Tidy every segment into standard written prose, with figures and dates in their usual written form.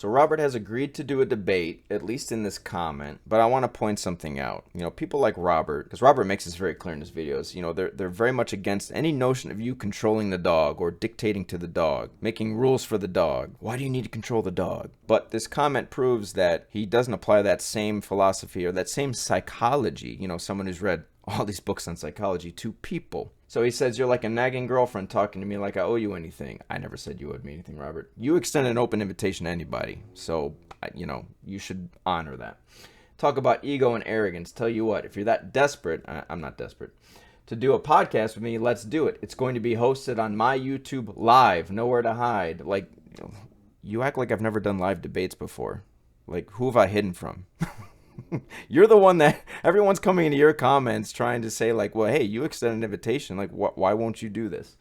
So Robert has agreed to do a debate, at least in this comment, but I want to point something out. People like Robert, because Robert makes this very clear in his videos, they're very much against any notion of you controlling the dog or dictating to the dog, making rules for the dog. Why do you need to control the dog? But this comment proves that he doesn't apply that same philosophy or that same psychology, someone who's read all these books on psychology, to people. So he says, you're like a nagging girlfriend talking to me like I owe you anything. I never said you owed me anything, Robert. You extend an open invitation to anybody. So, you should honor that. Talk about ego and arrogance. Tell you what, if you're that desperate, I'm not desperate, to do a podcast with me, let's do it. It's going to be hosted on my YouTube live, nowhere to hide. Like, you act like I've never done live debates before. Like, who have I hidden from? You're the one that everyone's coming into your comments trying to say, like, well, hey, you extended an invitation. Like, why won't you do this?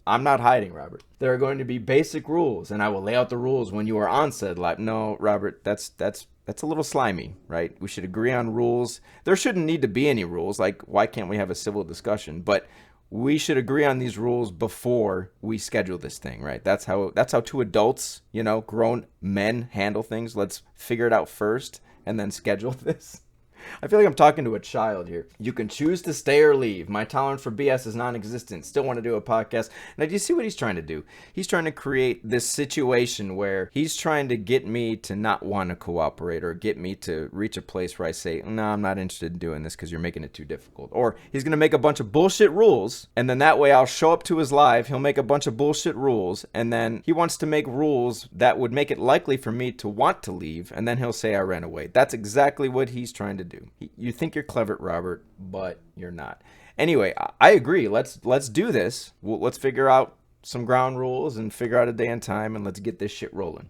I'm not hiding, Robert. There are going to be basic rules, and I will lay out the rules when you are on said live. No, Robert, that's a little slimy, right? We should agree on rules. There shouldn't need to be any rules. Like, why can't we have a civil discussion? But we should agree on these rules before we schedule this thing, right? That's how two adults, grown men handle things. Let's figure it out first and then schedule this. I feel like I'm talking to a child here. You can choose to stay or leave. My tolerance for BS is non-existent. Still want to do a podcast. Now, do you see what he's trying to do? He's trying to create this situation where he's trying to get me to not want to cooperate or get me to reach a place where I say, no, I'm not interested in doing this because you're making it too difficult. Or he's going to make a bunch of bullshit rules, and then that way I'll show up to his live, he'll make a bunch of bullshit rules, and then he wants to make rules that would make it likely for me to want to leave, and then he'll say I ran away. That's exactly what he's trying to do. You think you're clever, Robert, but you're not. Anyway, I agree. Let's do this. Let's figure out some ground rules and figure out a day and time, and let's get this shit rolling.